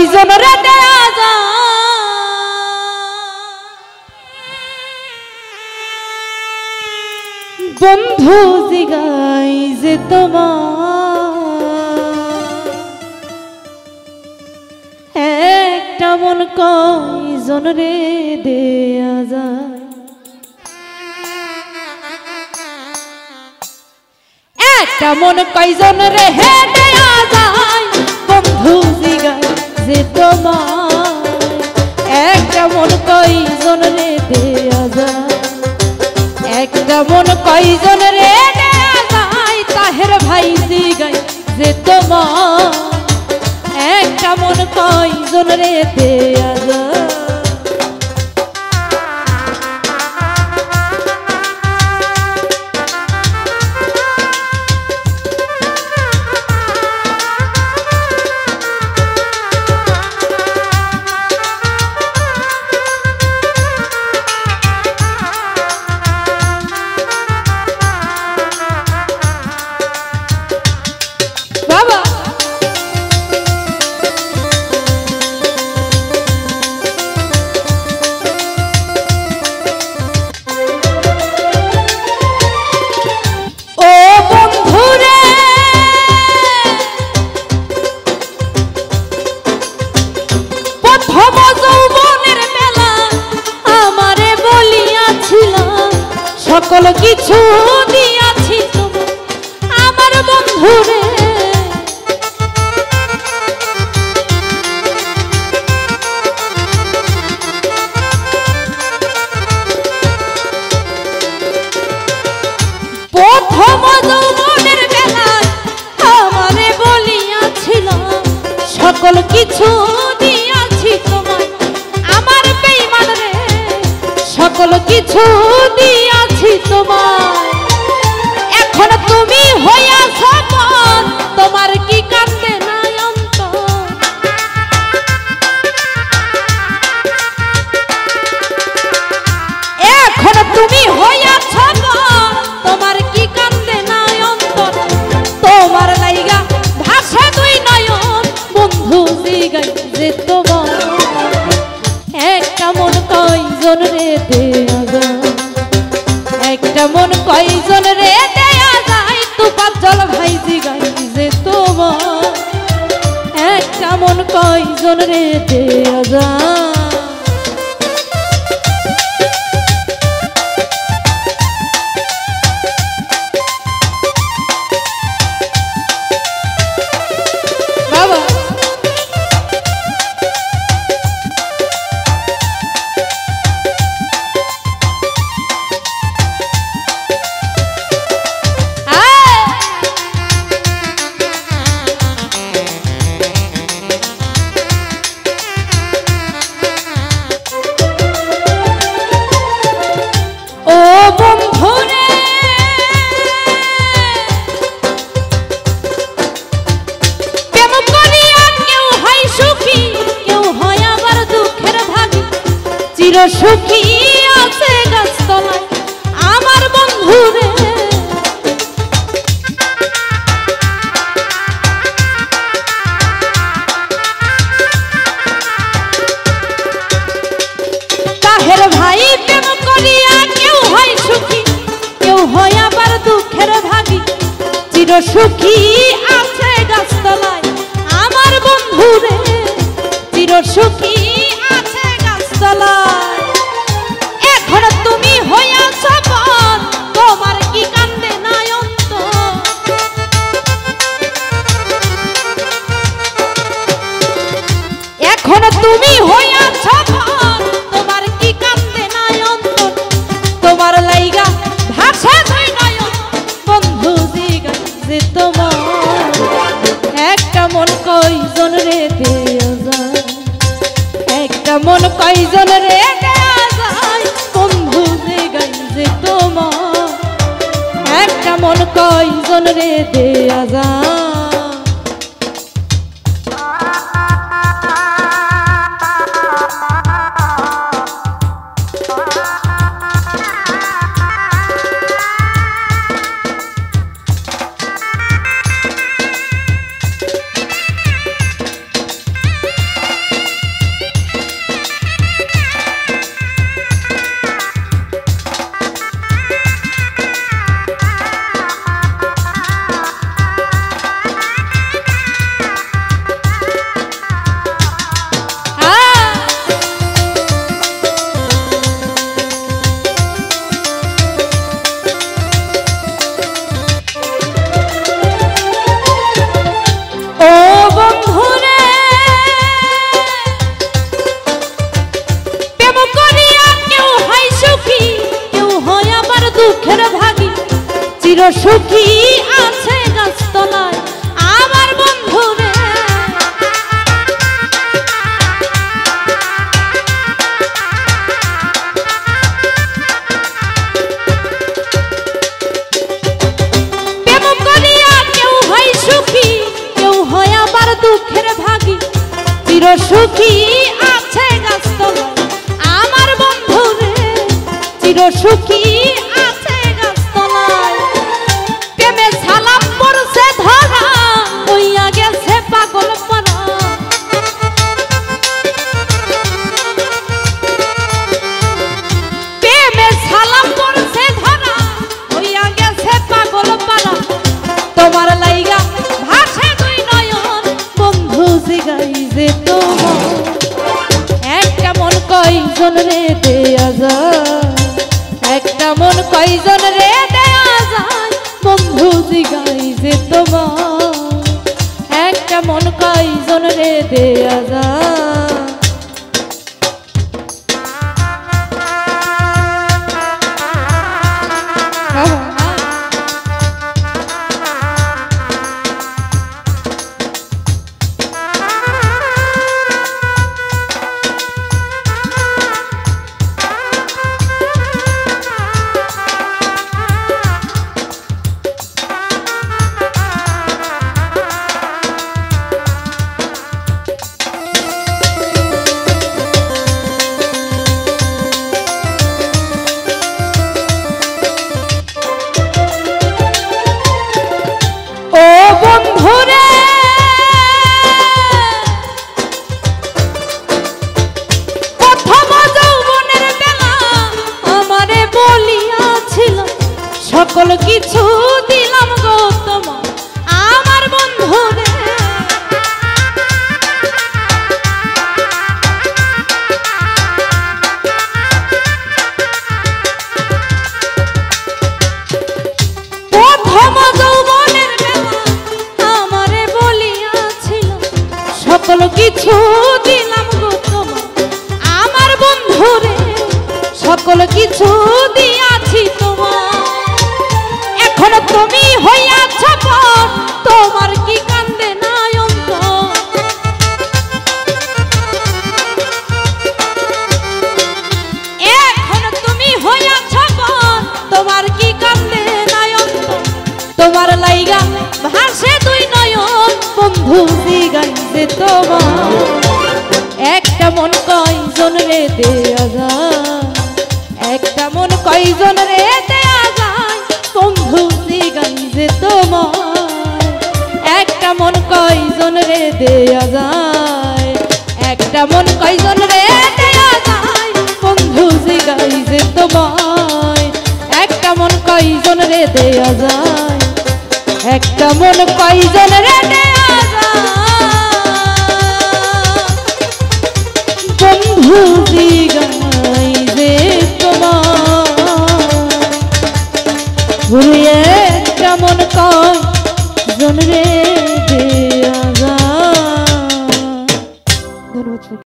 কয়জন রে দেয়া যায় বন্ধু জিগাই যে তোমার একটা মন কয়জন রে দেয়া যায় একটা মন কয়জন রে দেয়া যায় বন্ধু জিগাই যে তোমার একটা মন কয়জন রে দেয়া যায় একটা মন কয়জন রে দেয়া যায় তাহের ভাই জিগাই যে তোমার একটা মন কয়জন রে দেয়া যায় সকল কিছু দিয়াছি তোমার আমার বন্ধুরে প্রথম যৌবনের বেলায় আমারে বলিয়াছিল সকল কিছু দিয়াছি তোমার আমার বেঈমান রে সকল কিছু দিয়াছি তোমার এখন তুমি হইয়াছ পর তোমার কি কান্দে নাই অন্তর এখন তুমি হইয়াছ পর তোমার কি কান্দে নাই অন্তর তোমার লাইগা ভাষা দুই নয়ন বন্ধু জিগাই যে তোমার একটা মন কয়জন রে দেয়া যায় একটা মন কয়জন রে দেয়া যায় তুফান জল ভাই জিগাই যে তোমার একটা মন কয়জন রে দেয়া যায় সুখী আছে গাছতলায় আমার বন্ধুরে তাহের ভাই প্রেম করিয়া কেউ হয় সুখী কেউ হয় আবার দুঃখের ভাগী চির সুখী আছে গাছতলায় আমার বন্ধুরে চির সুখী আছে গাছতলায় এখন তুমি হইয়াছ পর তোমার কি কান্দে নাই অন্তর এখন তুমি হইয়াছ পর তোমার কি কান্দে নাই অন্তর তোমার লাইগা ভাষা দুই নয়ন বন্ধু জিগাই যে তোমার একটা মন কয়জন রে দেয়া যায় একটা মন কয়জন রে দেয়া যায় বন্ধু জিগাই যে তোমার একটা মন কয়জন রে দেয়া যায় চিরসুখী আছে গাছতলায় আমার বন্ধু রে। প্রেম করিয়া কেউ হয় সুখী, কেউ হয় আবার দুঃখের ভাগী। চিরসুখী আছে গাছতলায় আমার বন্ধু রে, চিরসুখী আছে গাছতলায়। প্রেমে সালাম পড়ছে ধরা, হইয়া গেছে পাগল পারা। প্রেমে সালাম পড়ছে ধরা, হইয়া গেছে পাগল পারা। তোমার লাইগা ভাসে দুই নয়ন, বন্ধু জিগাই যে তোমার। একটা মন কয়জন রে দেয়া যায়, একটা মন কয়জন রে দেয়া যায়, বন্ধু জিগাই যে তোমার। একটা মন কয়জন রে দেয়া যায়। বন্ধুরে প্রথম যৌবনের বেলা আমারে বলিয়াছিল, সকল কিছু দিলাম গো তোমার আমার বন্ধুরে। প্রথম যৌবনের সকল কিছু দিলাম গো তোমার আমার বন্ধুরে, সকল কিছু দিয়াছি তোমার। এখন তুমি হইয়াছ পর, তোমার কি কান্দে নাই অন্তর। এখন তুমি হইয়াছ পর, তোমার কি কান্দে নাই অন্তর। তোমার লাইগা ভাসে দুই নয়ন, বন্ধু জিগাই যে তোমার। একটা মন কয়জন রে দেয়া যায়, একটা মন কয়জন রে দেয়া যায়, বন্ধু জিগাই যে তোমার। একটা মন কয়জন রে দেয়া যায়, একটা মন কয়জন রে দেয়া যায়, বন্ধু জিগাই যে তোমার। একটা মন কয়জন রে দেয়া যায়, একটা মন কয়জন রে দেয়া যায়, বন্ধু জিগাই যে তোমার। একটা মন কয়জন রে